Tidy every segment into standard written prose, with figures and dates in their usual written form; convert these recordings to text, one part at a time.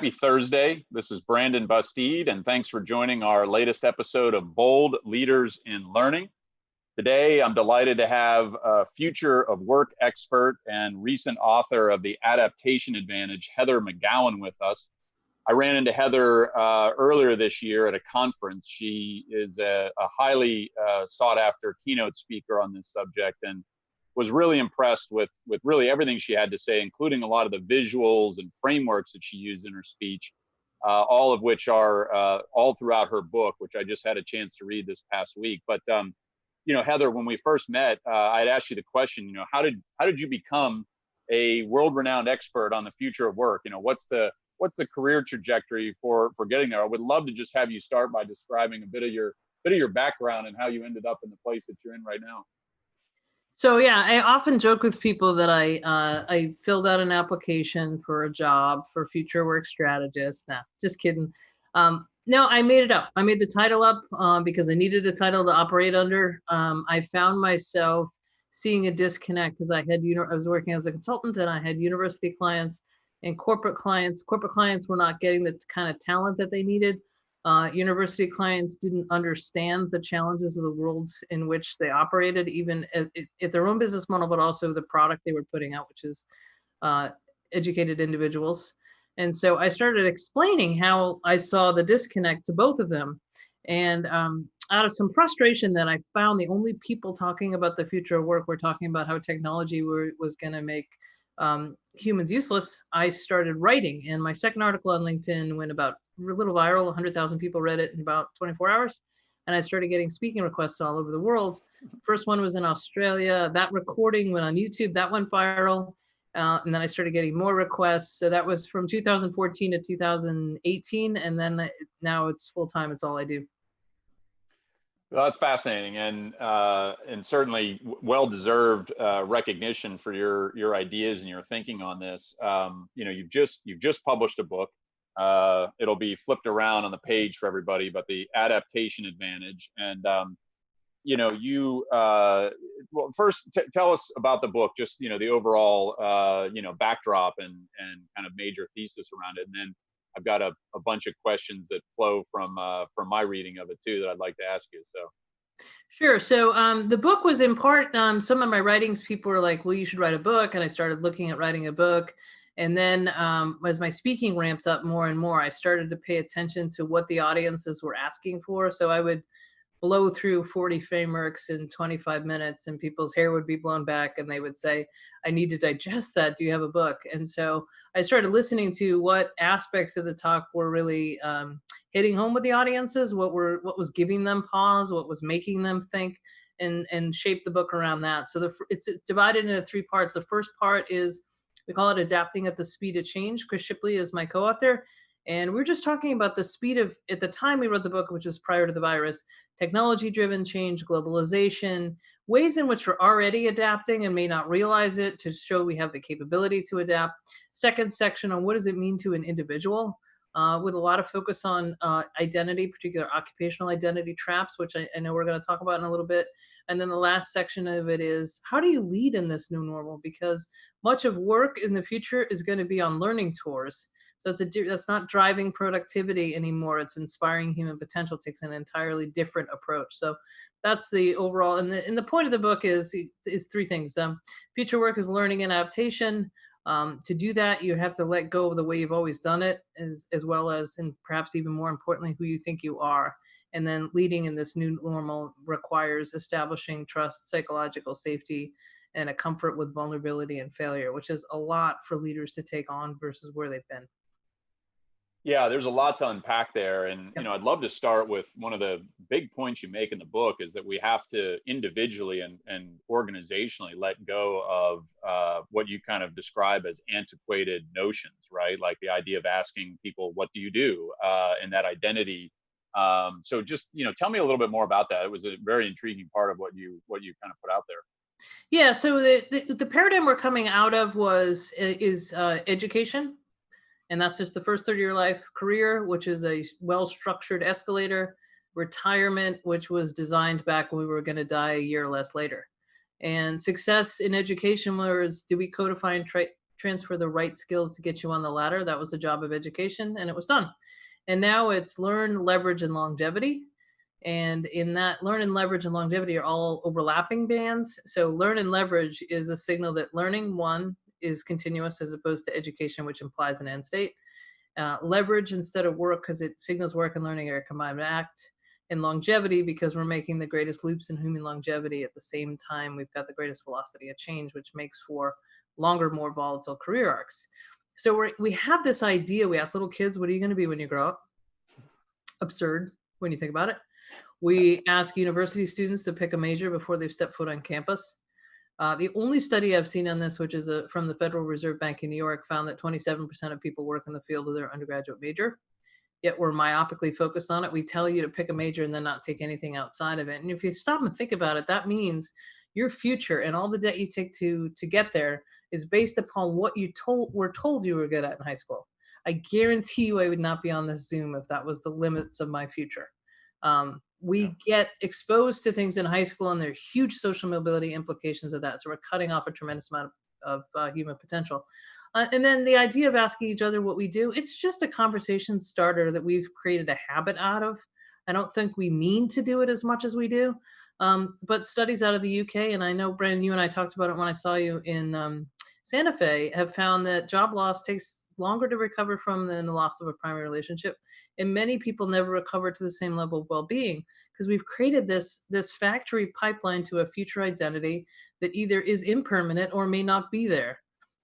happy Thursday. This is Brandon Bastide, and thanks for joining our latest episode of Bold Leaders in Learning. Today, I'm delighted to have a future of work expert and recent author of the Adaptation Advantage, Heather McGowan, with us. I ran into Heather earlier this year at a conference. She is a highly sought after keynote speaker on this subject, and was really impressed with really everything she had to say, including a lot of the visuals and frameworks that she used in her speech, all of which are all throughout her book, which I just had a chance to read this past week. But Heather, when we first met, I'd asked you the question, how did you become a world-renowned expert on the future of work? What's the career trajectory for getting there? I would love to just have you start by describing a bit of your background and how you ended up in the place that you're in right now. So yeah, I often joke with people that I filled out an application for a job for future work strategist. Nah, just kidding. No, I made it up. I made the title up because I needed a title to operate under. I found myself seeing a disconnect because I was working as a consultant and I had university clients and corporate clients. Corporate clients were not getting the kind of talent that they needed. University clients didn't understand the challenges of the world in which they operated, even at their own business model, but also the product they were putting out, which is educated individuals. And so I started explaining how I saw the disconnect to both of them. And out of some frustration that I found the only people talking about the future of work were talking about how technology was going to make humans useless, I started writing. And my second article on LinkedIn went about a little viral. 100,000 people read it in about 24 hours. And I started getting speaking requests all over the world. First one was in Australia. That recording went on YouTube. That went viral. And then I started getting more requests. So that was from 2014 to 2018. And then now it's full time. It's all I do. Well, that's fascinating, and certainly well-deserved recognition for your ideas and your thinking on this. You've just published a book. It'll be flipped around on the page for everybody, but the Adaptation Advantage. And well, first tell us about the book, just the overall backdrop and kind of major thesis around it, and then I've got a bunch of questions that flow from my reading of it too that I'd like to ask you. So, sure. So the book was in part some of my writings. People were like, "Well, you should write a book," and I started looking at writing a book. And then as my speaking ramped up more and more, I started to pay attention to what the audiences were asking for. So I would blow through 40 frameworks in 25 minutes and people's hair would be blown back and they would say, I need to digest that. Do you have a book? And so I started listening to what aspects of the talk were really hitting home with the audiences, what was giving them pause, what was making them think, and shape the book around that. So it's divided into three parts. The first part is, we call it Adapting at the Speed of Change. Chris Shipley is my co-author. And we were just talking about the speed of, at the time we wrote the book, which was prior to the virus, technology-driven change, globalization, ways in which we're already adapting and may not realize it, to show we have the capability to adapt. Second section on what does it mean to an individual, with a lot of focus on identity, particular occupational identity traps, which I know we're going to talk about in a little bit. And then the last section of it is, how do you lead in this new normal? Because much of work in the future is going to be on learning tours. So that's not driving productivity anymore. It's inspiring human potential. Takes an entirely different approach. So that's the overall. And the point of the book is three things. Future work is learning and adaptation. To do that, you have to let go of the way you've always done it, as well as, and perhaps even more importantly, who you think you are. And then leading in this new normal requires establishing trust, psychological safety, and a comfort with vulnerability and failure, which is a lot for leaders to take on versus where they've been. Yeah, there's a lot to unpack there. And, I'd love to start with one of the big points you make in the book is that we have to individually and organizationally let go of what you kind of describe as antiquated notions, right? Like the idea of asking people, what do you do? And that identity. So just, tell me a little bit more about that. It was a very intriguing part of what you kind of put out there. Yeah, so the paradigm we're coming out of is education. And that's just the first 30 year life, career, which is a well-structured escalator, retirement, which was designed back when we were going to die a year or less later. And success in education was, do we codify and transfer the right skills to get you on the ladder. That was the job of education, and it was done. And now it's learn, leverage, and longevity. And in that, learn and leverage and longevity are all overlapping bands. So learn and leverage is a signal that learning, one, is continuous as opposed to education, which implies an end state. Leverage instead of work, because it signals work and learning are a combined act. And longevity, because we're making the greatest loops in human longevity at the same time we've got the greatest velocity of change, which makes for longer, more volatile career arcs. So we have this idea. We ask little kids, what are you going to be when you grow up? Absurd when you think about it. We ask university students to pick a major before they've stepped foot on campus. The only study I've seen on this, which is from the Federal Reserve Bank in New York, found that 27% of people work in the field of their undergraduate major. Yet we're myopically focused on it. We tell you to pick a major and then not take anything outside of it. And if you stop and think about it, that means your future and all the debt you take to get there is based upon what you were told you were good at in high school. I guarantee you I would not be on this Zoom if that was the limits of my future. We get exposed to things in high school, and there are huge social mobility implications of that. So we're cutting off a tremendous amount of human potential. And then the idea of asking each other what we do, it's just a conversation starter that we've created a habit out of. I don't think we mean to do it as much as we do. But studies out of the UK, and I know, Brandon, you and I talked about it when I saw you in Santa Fe, have found that job loss takes longer to recover from than the loss of a primary relationship. And many people never recover to the same level of well-being because we've created this factory pipeline to a future identity that either is impermanent or may not be there.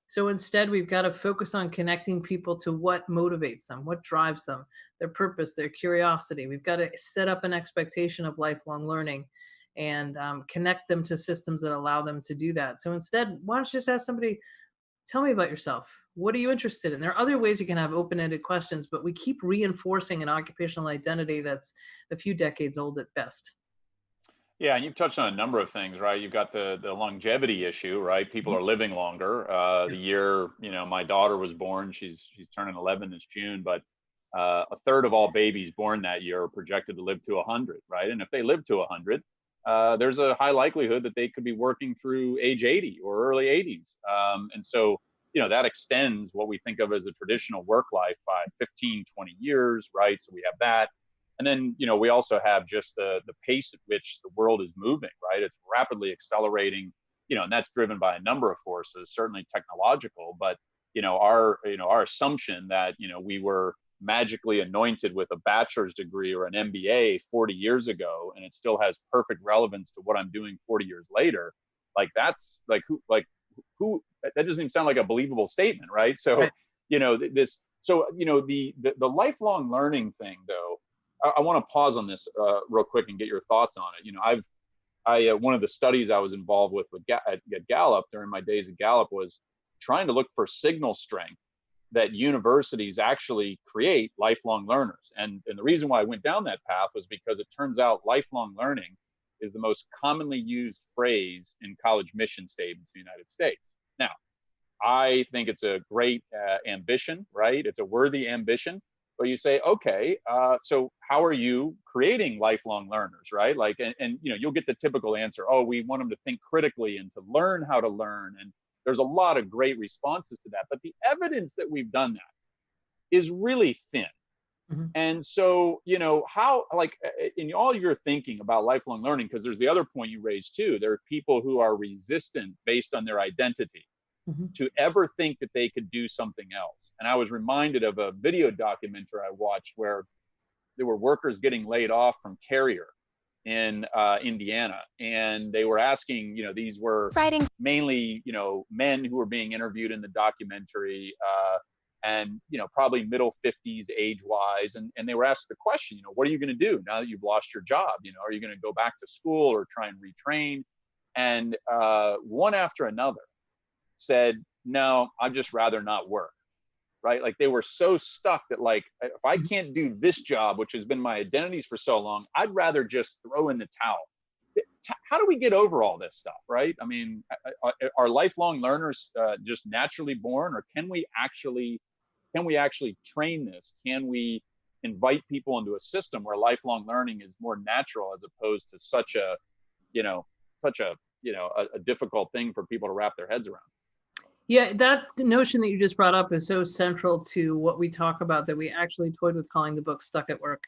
So instead, we've got to focus on connecting people to what motivates them, what drives them, their purpose, their curiosity. We've got to set up an expectation of lifelong learning and connect them to systems that allow them to do that. So instead, why don't you just ask somebody, tell me about yourself. What are you interested in? There are other ways you can have open-ended questions, but we keep reinforcing an occupational identity that's a few decades old at best. Yeah, and you've touched on a number of things, right? You've got the longevity issue, right? People are living longer. The year, my daughter was born, she's turning 11 this June, but a third of all babies born that year are projected to live to 100, right? And if they live to 100, there's a high likelihood that they could be working through age 80 or early 80s. And so, that extends what we think of as a traditional work life by 15, 20 years, right? So we have that. And then, we also have just the pace at which the world is moving, right? It's rapidly accelerating, and that's driven by a number of forces, certainly technological, but, our assumption that, we were magically anointed with a bachelor's degree or an MBA 40 years ago, and it still has perfect relevance to what I'm doing 40 years later. Like, that's like, who, that doesn't even sound like a believable statement, right? So, Right. The lifelong learning thing, though, I want to pause on this real quick and get your thoughts on it. One of the studies I was involved with at Gallup during my days at Gallup was trying to look for signal strength that universities actually create lifelong learners. And the reason why I went down that path was because it turns out lifelong learning is the most commonly used phrase in college mission statements in the United States. Now, I think it's a great ambition, right? It's a worthy ambition. But you say, okay, so how are you creating lifelong learners, right? Like, and you'll get the typical answer, oh, we want them to think critically and to learn how to learn. And there's a lot of great responses to that. But the evidence that we've done that is really thin. Mm-hmm. And so, how, like, in all your thinking about lifelong learning, because there's the other point you raised too, there are people who are resistant based on their identity. Mm-hmm. to ever think that they could do something else. And I was reminded of a video documentary I watched where there were workers getting laid off from Carrier in Indiana. And they were asking, these were mainly, men who were being interviewed in the documentary and, probably middle 50s age-wise. And they were asked the question, what are you going to do now that you've lost your job? Are you going to go back to school or try and retrain? And one after another said, no, I'd just rather not work, right? Like, they were so stuck that, like, if I can't do this job, which has been my identities for so long, I'd rather just throw in the towel. How do we get over all this stuff, right? I mean, are lifelong learners just naturally born, or can we actually train this? Can we invite people into a system where lifelong learning is more natural as opposed to such a difficult thing for people to wrap their heads around? Yeah, that notion that you just brought up is so central to what we talk about, that we actually toyed with calling the book Stuck at Work,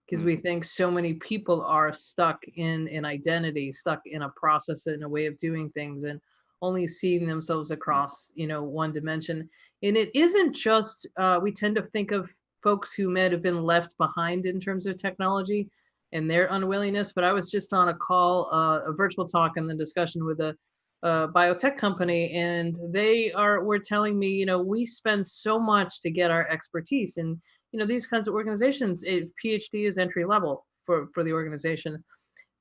because we think so many people are stuck in an identity, stuck in a process, in a way of doing things, and only seeing themselves across, one dimension. And it isn't just, we tend to think of folks who might have been left behind in terms of technology and their unwillingness. But I was just on a call, a virtual talk and the discussion with a biotech company, and were telling me, we spend so much to get our expertise, and these kinds of organizations, if PhD is entry level for the organization,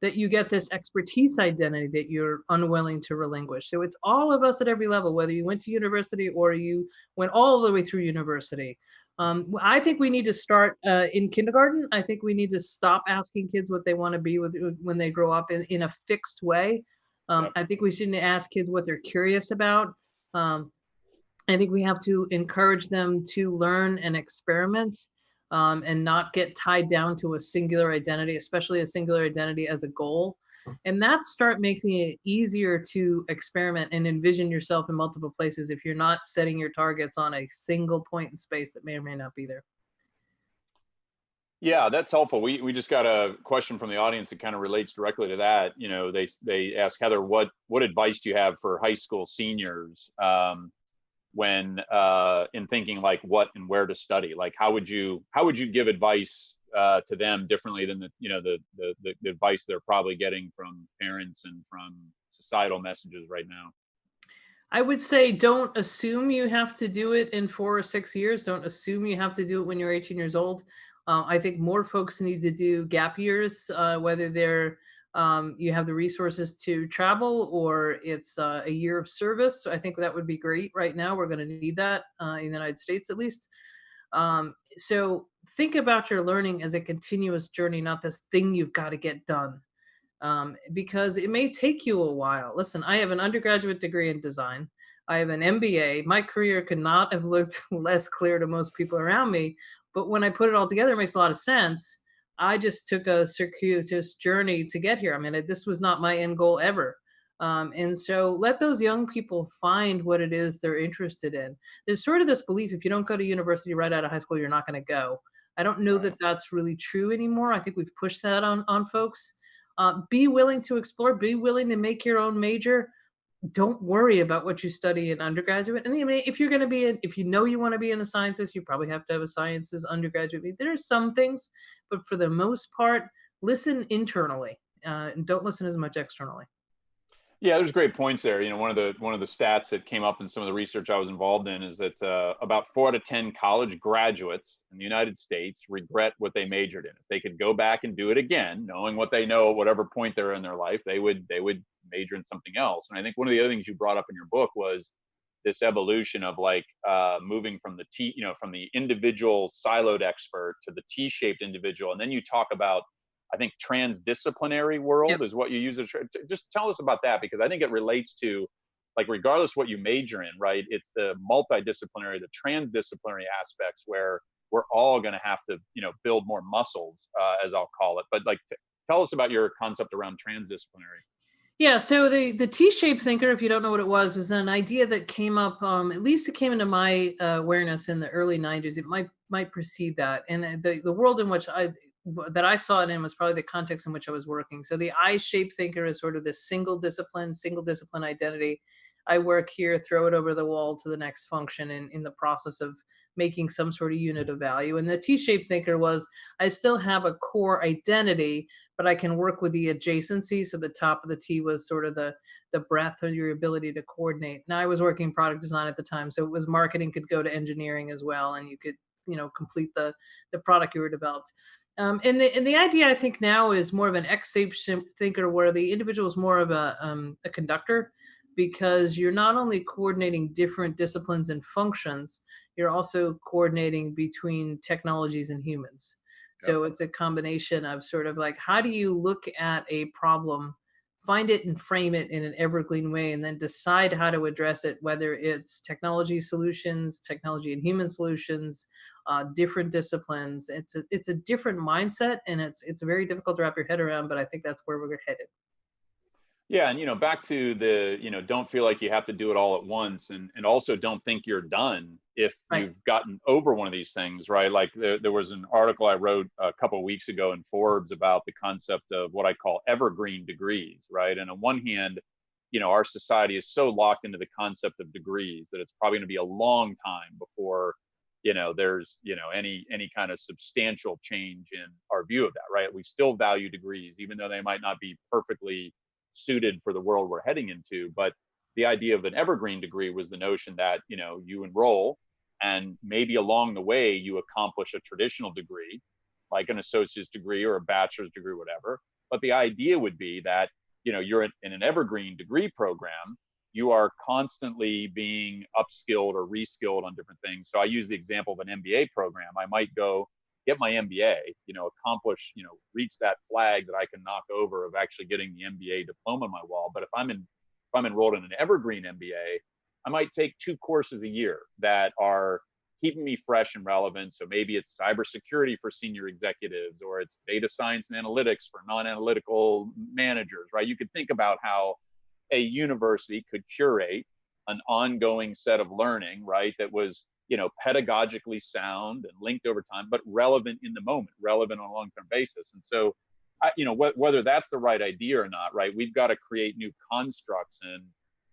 that you get this expertise identity that you're unwilling to relinquish. So it's all of us at every level, whether you went to university or you went all the way through university. I think we need to start in kindergarten. I think we need to stop asking kids what they want to be when they grow up in a fixed way. Yep. I think we should ask kids what they're curious about. Um, I think we have to encourage them to learn and experiment, and not get tied down to a singular identity, especially a singular identity as a goal. And that start making it easier to experiment and envision yourself in multiple places if you're not setting your targets on a single point in space that may or may not be there. Yeah, that's helpful. We just got a question from the audience that kind of relates directly to that. They ask Heather, what advice do you have for high school seniors when in thinking like what and where to study? Like how would you give advice to them differently than the advice they're probably getting from parents and from societal messages right now? I would say don't assume you have to do it in 4 or 6 years. Don't assume you have to do it when you're 18 years old. I think more folks need to do gap years, whether you have the resources to travel or it's a year of service. So I think that would be great. Right now, we're going to need that in the United States, at least. So think about your learning as a continuous journey, not this thing you've got to get done, because it may take you a while. Listen, I have an undergraduate degree in design. I have an MBA. My career could not have looked less clear to most people around me. But when I put it all together, it makes a lot of sense. I just took a circuitous journey to get here. I mean, this was not my end goal ever. And so let those young people find what it is they're interested in. There's sort of this belief if you don't go to university right out of high school, you're not going to go. I don't know that that's really true anymore. I think we've pushed that on folks. Be willing to explore, be willing to make your own major. Don't worry about what you study in undergraduate. And I mean, if you're going to if you know you want to be in the sciences, you probably have to have a sciences undergraduate. There are some things, but for the most part, listen internally, and don't listen as much externally. Yeah, there's great points there. One of the stats that came up in some of the research I was involved in is that about 4 out of 10 college graduates in the United States regret what they majored in. If they could go back and do it again, knowing what they know at whatever point they're in their life, they would major in something else. And I think one of the other things you brought up in your book was this evolution of like moving from from the individual siloed expert to the T-shaped individual, and then you talk about, I think, transdisciplinary world Yep. is what you use. Just tell us about that, because I think it relates to, like, regardless what you major in, right? It's the multidisciplinary, the transdisciplinary aspects where we're all going to have to, build more muscles, as I'll call it. But like, tell us about your concept around transdisciplinary. Yeah, so the T-shaped thinker, if you don't know what it was an idea that came up. At least it came into my awareness in the early '90s. It might precede that, and the world in which I saw it in was probably the context in which I was working. So the I-shaped thinker is sort of this single discipline identity. I work here, throw it over the wall to the next function in the process of making some sort of unit of value. And the T-shaped thinker was, I still have a core identity, but I can work with the adjacency. So the top of the T was sort of the breadth of your ability to coordinate. Now I was working product design at the time, so it was marketing could go to engineering as well, and you could complete the product you were developed. And the idea I think now is more of an X-shaped thinker, where the individual is more of a conductor, because you're not only coordinating different disciplines and functions, you're also coordinating between technologies and humans. Yep. So it's a combination of sort of like, how do you look at a problem, find it and frame it in an evergreen way, and then decide how to address it, whether it's technology solutions, technology and human solutions, different disciplines. It's a different mindset, and it's very difficult to wrap your head around, but I think that's where we're headed. Yeah, and back to the, don't feel like you have to do it all at once, and also don't think you're done if Right. you've gotten over one of these things, right? Like there was an article I wrote a couple of weeks ago in Forbes about the concept of what I call evergreen degrees, right? And on one hand, our society is so locked into the concept of degrees that it's probably going to be a long time before there's any kind of substantial change in our view of that, right? We still value degrees even though they might not be perfectly suited for the world we're heading into. But the idea of an evergreen degree was the notion that you enroll, and maybe along the way you accomplish a traditional degree like an associate's degree or a bachelor's degree, whatever. But the idea would be that you're in an evergreen degree program. You are constantly being upskilled or reskilled on different things. So I use the example of an MBA program. I might go get my MBA, accomplish, reach that flag that I can knock over of actually getting the MBA diploma on my wall. But if I'm enrolled in an evergreen MBA, I might take 2 courses a year that are keeping me fresh and relevant. So maybe it's cybersecurity for senior executives, or it's data science and analytics for non-analytical managers, right? You could think about how a university could curate an ongoing set of learning, right, that was pedagogically sound and linked over time, but relevant in the moment, relevant on a long-term basis. And so, whether that's the right idea or not, right, we've got to create new constructs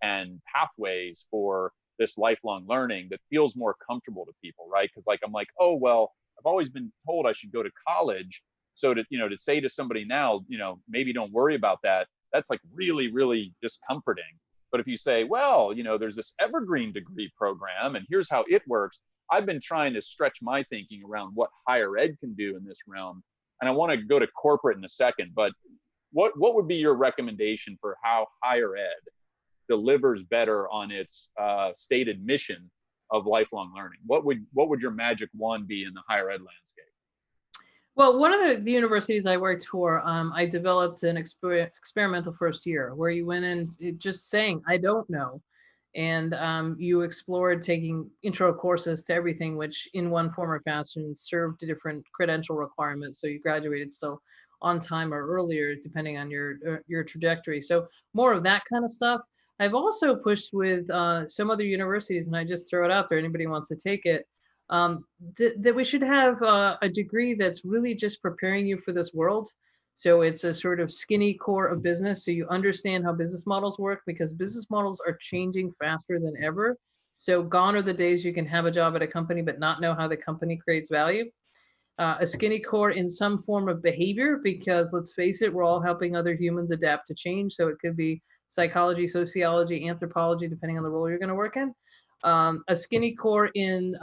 and pathways for this lifelong learning that feels more comfortable to people, right? Because I'm like, oh well, I've always been told I should go to college, so to say to somebody now, maybe don't worry about that. That's like really, really discomforting. But if you say, well, there's this evergreen degree program and here's how it works, I've been trying to stretch my thinking around what higher ed can do in this realm. And I want to go to corporate in a second, but what would be your recommendation for how higher ed delivers better on its stated mission of lifelong learning? What would your magic wand be in the higher ed landscape? Well, one of the universities I worked for, I developed an experimental first year where you went in just saying, I don't know. And you explored taking intro courses to everything, which in one form or fashion served different credential requirements. So you graduated still on time or earlier, depending on your trajectory. So more of that kind of stuff. I've also pushed with some other universities, and I just throw it out there. Anybody wants to take it, that we should have a degree that's really just preparing you for this world. So it's a sort of skinny core of business. So you understand how business models work, because business models are changing faster than ever. So gone are the days you can have a job at a company but not know how the company creates value. A skinny core in some form of behavior, because let's face it, we're all helping other humans adapt to change. So it could be psychology, sociology, anthropology, depending on the role you're going to work in. A skinny core in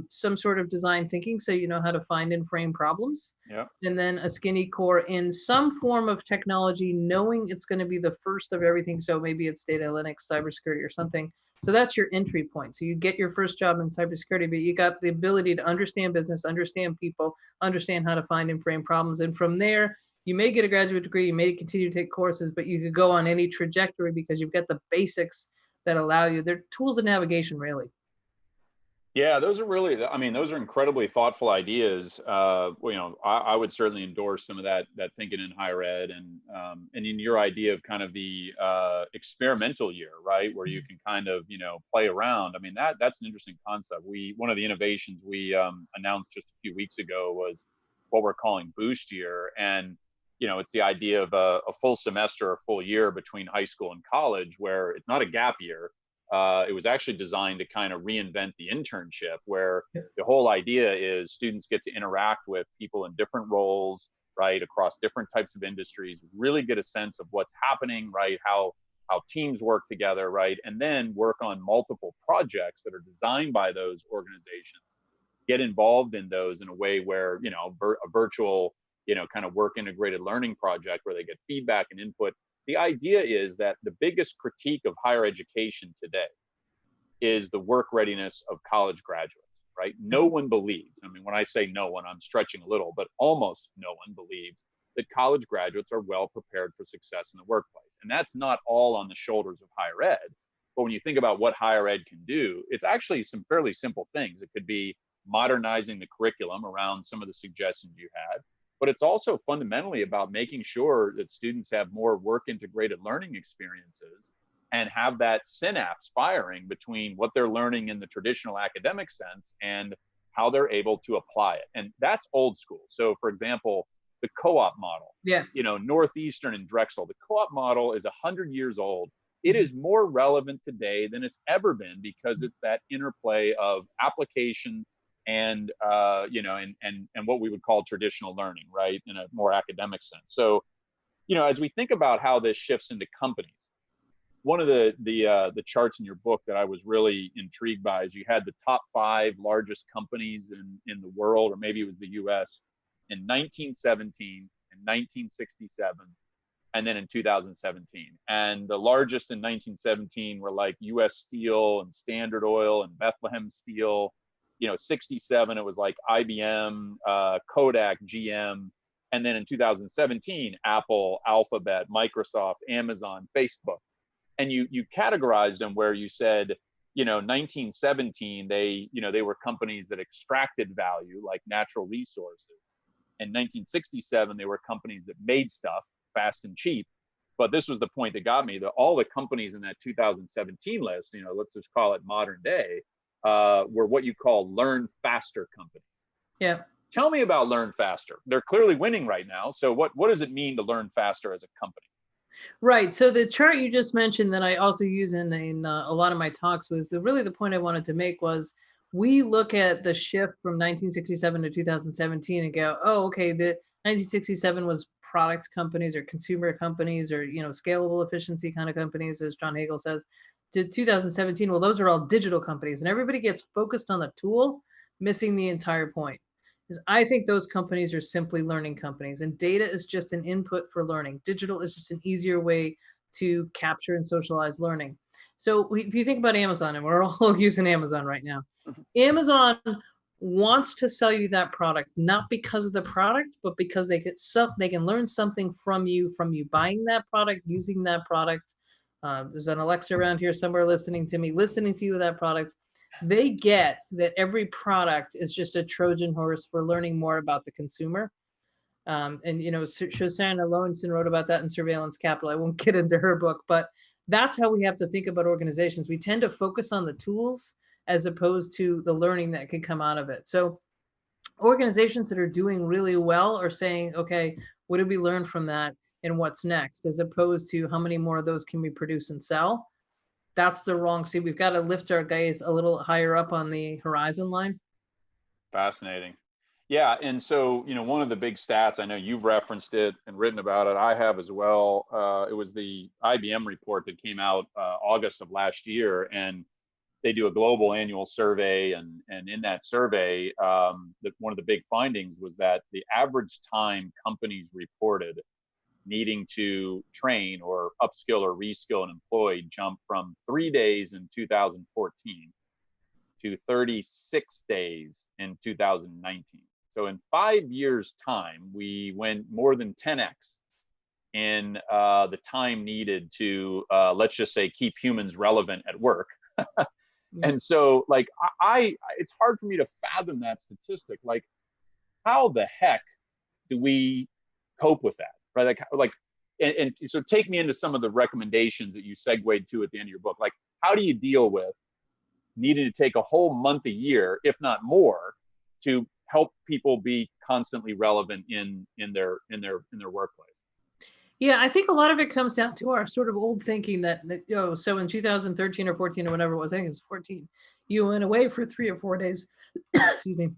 some sort of design thinking, so you know how to find and frame problems. Yeah. And then a skinny core in some form of technology, knowing it's going to be the first of everything. So maybe it's data analytics, cybersecurity, or something. So that's your entry point. So you get your first job in cybersecurity, but you got the ability to understand business, understand people, understand how to find and frame problems. And from there, you may get a graduate degree, you may continue to take courses, but you could go on any trajectory because you've got the basics that allow you. They're tools of navigation, really. Yeah, those are really, I mean, those are incredibly thoughtful ideas. Well, I would certainly endorse some of that thinking in higher ed, and in your idea of kind of the experimental year, right, where you can kind of play around. I mean, that's an interesting concept. One of the innovations we announced just a few weeks ago was what we're calling Boost Year, and it's the idea of a full semester or full year between high school and college, where it's not a gap year. It was actually designed to kind of reinvent the internship, where the whole idea is students get to interact with people in different roles, right, across different types of industries, really get a sense of what's happening, right, how teams work together, right, and then work on multiple projects that are designed by those organizations, get involved in those in a way where a virtual kind of work integrated learning project where they get feedback and input. The idea is that the biggest critique of higher education today is the work readiness of college graduates, right? No one believes, I mean, when I say no one, I'm stretching a little, but almost no one believes that college graduates are well prepared for success in the workplace. And that's not all on the shoulders of higher ed. But when you think about what higher ed can do, it's actually some fairly simple things. It could be modernizing the curriculum around some of the suggestions you had. but it's also fundamentally about making sure that students have more work integrated learning experiences and have that synapse firing between what they're learning in the traditional academic sense and how they're able to apply it. And that's old school. So for example, the co-op model, Yeah. Northeastern and Drexel, the co-op model is 100 years old. It is more relevant today than it's ever been because it's that interplay of application and and what we would call traditional learning, right, in a more academic sense. So, as we think about how this shifts into companies, one of the charts in your book that I was really intrigued by is you had the top 5 largest companies in the world, or maybe it was the U.S. in 1917 and 1967, and then in 2017. And the largest in 1917 were like U.S. Steel and Standard Oil and Bethlehem Steel. 67 it was like IBM, Kodak, GM, and then in 2017 Apple, Alphabet, Microsoft, Amazon, Facebook. And you categorized them where you said, 1917 they were companies that extracted value like natural resources. In 1967 they were companies that made stuff fast and cheap. But this was the point that got me, that all the companies in that 2017 list, let's just call it modern day, were what you call learn faster companies. Yeah. Tell me about learn faster. They're clearly winning right now. So what does it mean to learn faster as a company? Right. So the chart you just mentioned that I also use in a lot of my talks was the point I wanted to make was, we look at the shift from 1967 to 2017 and go, oh, okay, the 1967 was product companies or consumer companies or, scalable efficiency kind of companies, as John Hagel says, to 2017. Well, those are all digital companies, and everybody gets focused on the tool, missing the entire point. Is I think those companies are simply learning companies, and data is just an input for learning. Digital is just an easier way to capture and socialize learning. So if you think about Amazon, and we're all using Amazon right now, Amazon wants to sell you that product, not because of the product, but because they can learn something from you buying that product, using that product. There's an Alexa around here somewhere listening to you with that product. They get that every product is just a Trojan horse for learning more about the consumer. And Shoshana Lowenson wrote about that in Surveillance Capital. I won't get into her book, but that's how we have to think about organizations. We tend to focus on the tools as opposed to the learning that can come out of it. So organizations that are doing really well are saying, okay, what did we learn from that and what's next, as opposed to how many more of those can we produce and sell. That's the wrong. See, we've got to lift our gaze a little higher up on the horizon line. Fascinating. Yeah. And so, one of the big stats, I know you've referenced it and written about it, I have as well. It was the IBM report that came out August of last year, and they do a global annual survey. And in that survey, that one of the big findings was that the average time companies reported needing to train or upskill or reskill an employee jumped from 3 days in 2014 to 36 days in 2019. So in 5 years' time, we went more than 10x in the time needed to, let's just say, keep humans relevant at work. And so, like, it's hard for me to fathom that statistic. Like, how the heck do we cope with that? Right? And so take me into some of the recommendations that you segued to at the end of your book. Like, how do you deal with needing to take a whole month a year, if not more, to help people be constantly relevant in their workplace? Yeah, I think a lot of it comes down to our sort of old thinking that, so in 2013 or 14 or whatever it was, I think it was 14, you went away for 3 or 4 days. Excuse me.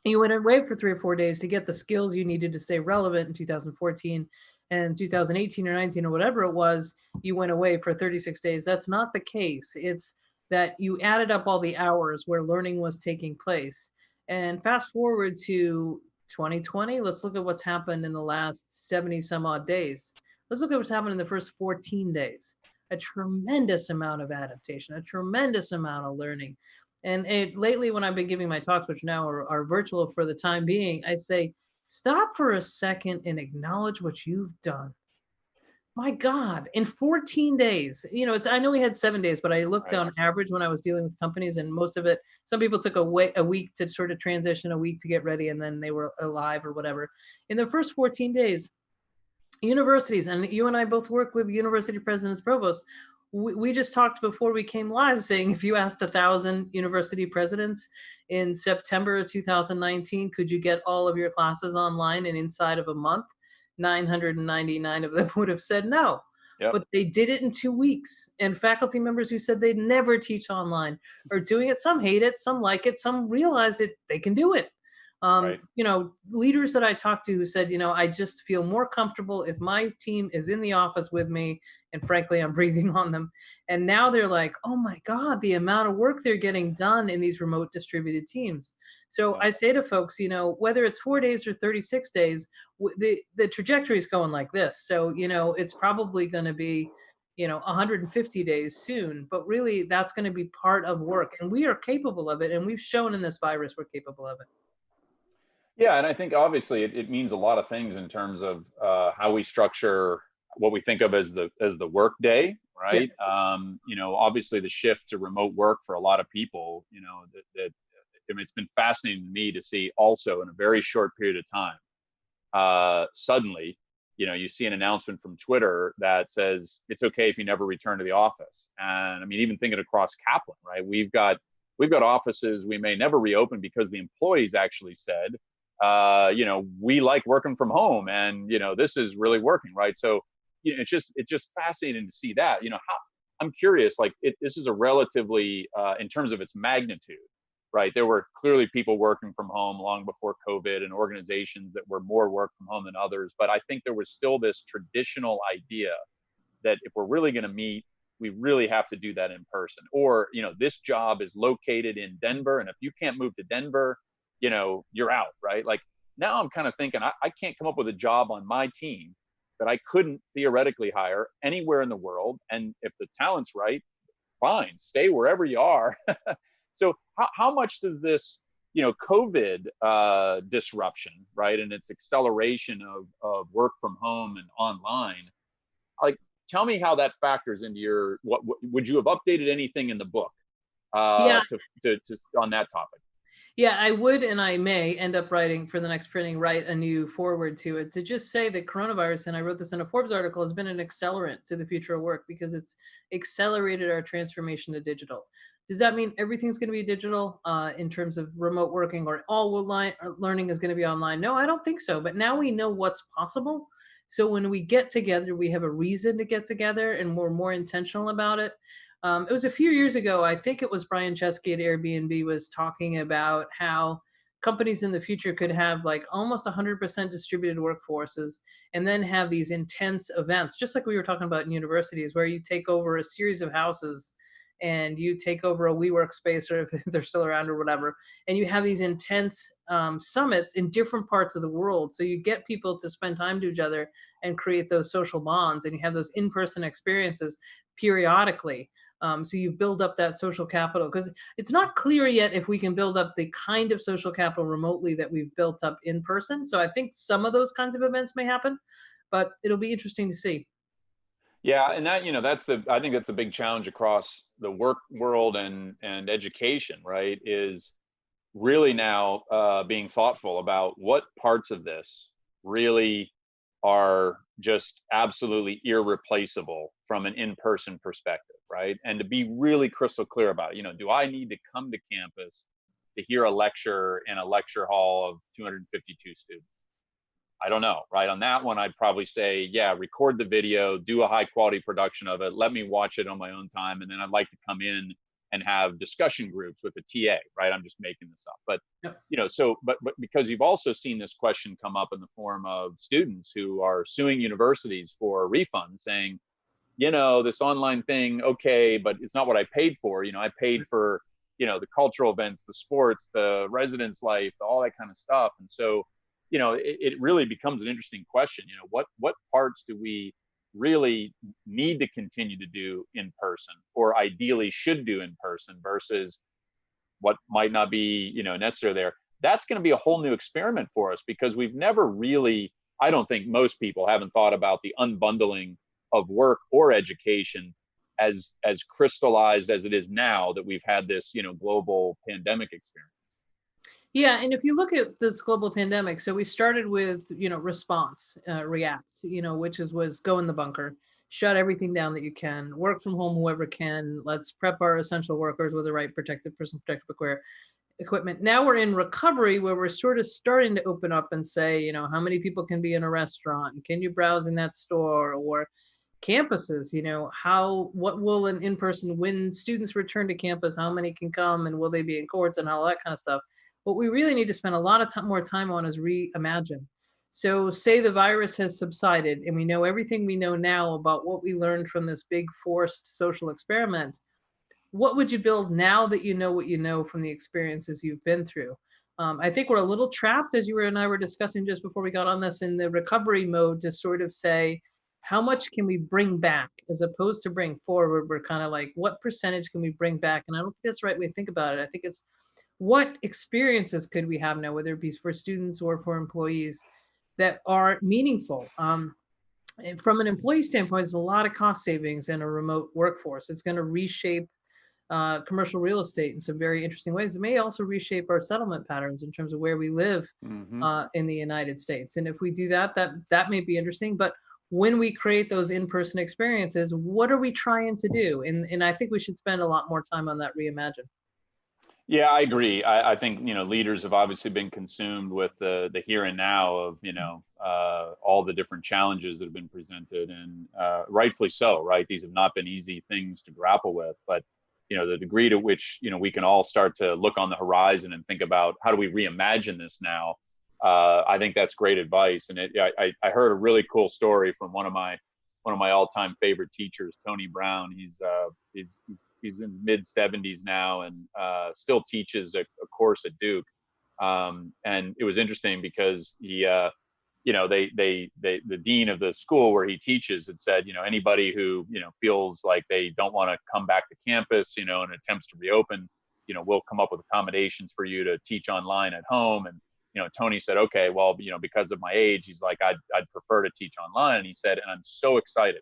You went away for 3 or 4 days to get the skills you needed to stay relevant in 2014, and 2018 or 19 or whatever it was, you went away for 36 days. That's not the case. It's that you added up all the hours where learning was taking place. And fast forward to 2020, let's look at what's happened in the last 70 some odd days. Let's look at what's happened in the first 14 days. A tremendous amount of adaptation, a tremendous amount of learning. And lately, when I've been giving my talks, which now are virtual for the time being, I say, stop for a second and acknowledge what you've done. My God, in 14 days, I know we had 7 days, but I looked Right. on average when I was dealing with companies, and most of it, some people took a week to sort of transition, a week to get ready, and then they were alive or whatever. In the first 14 days, universities, and you and I both work with university presidents, provosts. We just talked before we came live saying if you asked 1,000 university presidents in September of 2019, could you get all of your classes online and inside of a month? 999 of them would have said no. Yep. But they did it in 2 weeks. And faculty members who said they'd never teach online are doing it. Some hate it, some like it, some realize that they can do it. Right. Leaders that I talked to who said, I just feel more comfortable if my team is in the office with me, and frankly, I'm breathing on them. And now they're like, oh my God, the amount of work they're getting done in these remote distributed teams. So Yeah. I say to folks, whether it's 4 days or 36 days, the trajectory is going like this. So, it's probably going to be 150 days soon, but really that's going to be part of work, and we are capable of it, and we've shown in this virus we're capable of it. Yeah, and I think obviously it means a lot of things in terms of how we structure what we think of as the work day, Yeah. right? Obviously the shift to remote work for a lot of people, I mean, it's been fascinating to me to see also in a very short period of time. Suddenly, you see an announcement from Twitter that says it's okay if you never return to the office. And I mean, even thinking across Kaplan, right? We've got offices we may never reopen because the employees actually said, we like working from home, and this is really working, right? So it's just fascinating to see that. How I'm curious, like this is a relatively in terms of its magnitude, right? There were clearly people working from home long before COVID, and organizations that were more work from home than others. But I think there was still this traditional idea that if we're really going to meet, we really have to do that in person. Or, this job is located in Denver, and if you can't move to Denver, you're out, right? Like now I'm kind of thinking I can't come up with a job on my team that I couldn't theoretically hire anywhere in the world. And if the talent's right, fine, stay wherever you are. So how much does this, COVID disruption, right, and its acceleration of work from home and online, like, tell me how that factors into your, what would you have updated anything in the book Yeah. to on that topic? Yeah, I would, and I may end up writing for the next printing, write a new forward to it to just say that coronavirus, and I wrote this in a Forbes article, has been an accelerant to the future of work because it's accelerated our transformation to digital. Does that mean everything's going to be digital in terms of remote working, or all learning is going to be online? No, I don't think so. But now we know what's possible. So when we get together, we have a reason to get together, and we're more intentional about it. It was a few years ago. I think it was Brian Chesky at Airbnb was talking about how companies in the future could have like almost 100% distributed workforces, and then have these intense events, just like we were talking about in universities, where you take over a series of houses and you take over a WeWork space, or if they're still around or whatever, and you have these intense summits in different parts of the world. So you get people to spend time to each other and create those social bonds, and you have those in-person experiences periodically. So you build up that social capital, because it's not clear yet if we can build up the kind of social capital remotely that we've built up in person. So I think some of those kinds of events may happen, but it'll be interesting to see. Yeah, and that, I think that's a big challenge across the work world and education, right? Is really now being thoughtful about what parts of this really are just absolutely irreplaceable from an in-person perspective, right? And to be really crystal clear about it, do I need to come to campus to hear a lecture in a lecture hall of 252 students? I don't know, right? On that one, I'd probably say, yeah, record the video, do a high quality production of it, let me watch it on my own time, and then I'd like to come in and have discussion groups with the TA, right? I'm just making this up, but Yep. but because you've also seen this question come up in the form of students who are suing universities for refunds, saying, this online thing, okay, but it's not what I paid for. I paid for, the cultural events, the sports, the residence life, all that kind of stuff. And so, it really becomes an interesting question. What parts do we really need to continue to do in person, or ideally should do in person, versus what might not be, necessary there? That's going to be a whole new experiment for us, because we've never really, I don't think most people haven't thought about the unbundling of work or education as crystallized as it is now that we've had this, global pandemic experience. Yeah, and if you look at this global pandemic, so we started with, response, react, which was go in the bunker, shut everything down that you can, work from home whoever can, let's prep our essential workers with the right personal protective equipment. Now we're in recovery where we're sort of starting to open up and say, how many people can be in a restaurant? Can you browse in that store? Or campuses, what will an in-person, when students return to campus, how many can come and will they be in cohorts and all that kind of stuff. What we really need to spend a lot of more time on is reimagine. So say the virus has subsided and we know everything we know now about what we learned from this big forced social experiment. What would you build now that you know what you know from the experiences you've been through? I think we're a little trapped, as you and I were discussing just before we got on this, in the recovery mode to sort of say, how much can we bring back as opposed to bring forward? We're kind of like, what percentage can we bring back? And I don't think that's the right way to think about it. I think it's what experiences could we have now, whether it be for students or for employees, that are meaningful. And from an employee standpoint, there's a lot of cost savings in a remote workforce. It's going to reshape commercial real estate in some very interesting ways. It may also reshape our settlement patterns in terms of where we live in the United States. And if we do that, that may be interesting. But when we create those in-person experiences, what are we trying to do? And I think we should spend a lot more time on that reimagine. Yeah, I agree. I think, leaders have obviously been consumed with the here and now of, all the different challenges that have been presented, and rightfully so, right? These have not been easy things to grapple with, but the degree to which, we can all start to look on the horizon and think about how do we reimagine this now. I think that's great advice. And I heard a really cool story from one of my all-time favorite teachers, Tony Brown. He's in his mid-70s now and still teaches a course at Duke. And it was interesting because he, the dean of the school where he teaches had said, anybody who, feels like they don't want to come back to campus, and attempts to reopen, we'll come up with accommodations for you to teach online at home. And, Tony said, okay, well, because of my age, he's like, I'd prefer to teach online. And he said, and I'm so excited.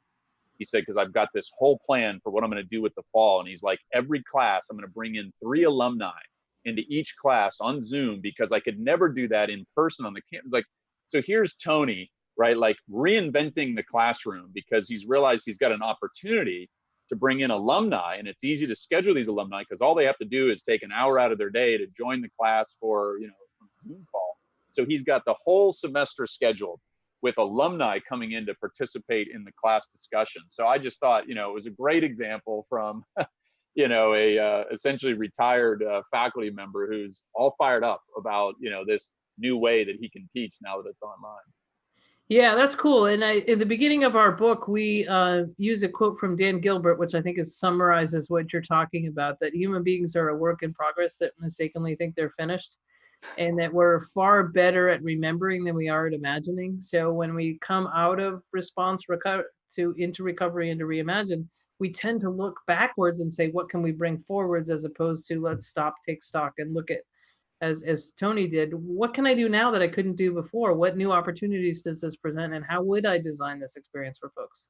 He said, because I've got this whole plan for what I'm going to do with the fall. And he's like, every class, I'm going to bring in 3 alumni into each class on Zoom, because I could never do that in person on the campus. Like, so here's Tony, right? Like reinventing the classroom, because he's realized he's got an opportunity to bring in alumni, and it's easy to schedule these alumni because all they have to do is take an hour out of their day to join the class for, a Zoom call. So he's got the whole semester scheduled with alumni coming in to participate in the class discussion. So I just thought, it was a great example from, a essentially retired faculty member who's all fired up about, this new way that he can teach now that it's online. Yeah, that's cool. And in the beginning of our book, we use a quote from Dan Gilbert, which I think summarizes what you're talking about, that human beings are a work in progress that mistakenly think they're finished, and that we're far better at remembering than we are at imagining. So when we come out of response into recovery, into reimagine, we tend to look backwards and say, what can we bring forwards, as opposed to let's stop, take stock, and look at, as Tony did, what can I do now that I couldn't do before? What new opportunities does this present, and how would I design this experience for folks?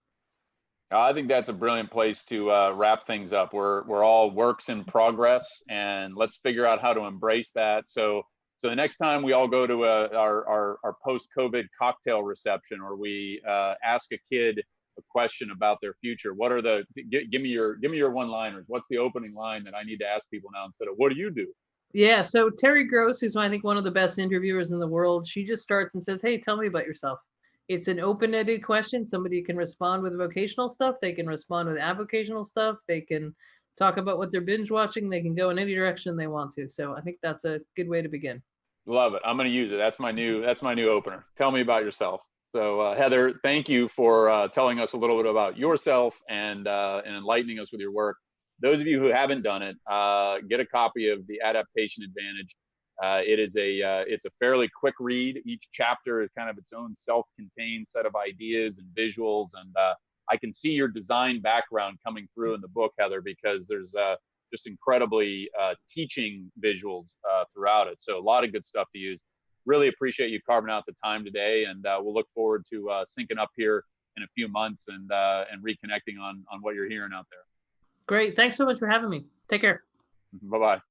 I think that's a brilliant place to wrap things up. We're all works in progress, and let's figure out how to embrace that. So the next time we all go to our post-COVID cocktail reception, or we ask a kid a question about their future, what are give me your one-liners. What's the opening line that I need to ask people now instead of what do you do? Yeah, so Terry Gross, who's I think one of the best interviewers in the world, she just starts and says, hey, tell me about yourself. It's an open-ended question. Somebody can respond with vocational stuff. They can respond with avocational stuff. They can talk about what they're binge watching. They can go in any direction they want to. So I think that's a good way to begin. Love it. I'm going to use it. That's my new opener. Tell me about yourself. So Heather, thank you for telling us a little bit about yourself and enlightening us with your work. Those of you who haven't done it, get a copy of the Adaptation Advantage. It's a fairly quick read. Each chapter is kind of its own self-contained set of ideas and visuals. And I can see your design background coming through in the book, Heather, because there's just incredibly teaching visuals throughout it. So a lot of good stuff to use. Really appreciate you carving out the time today. And we'll look forward to syncing up here in a few months and reconnecting on what you're hearing out there. Great. Thanks so much for having me. Take care. Bye-bye.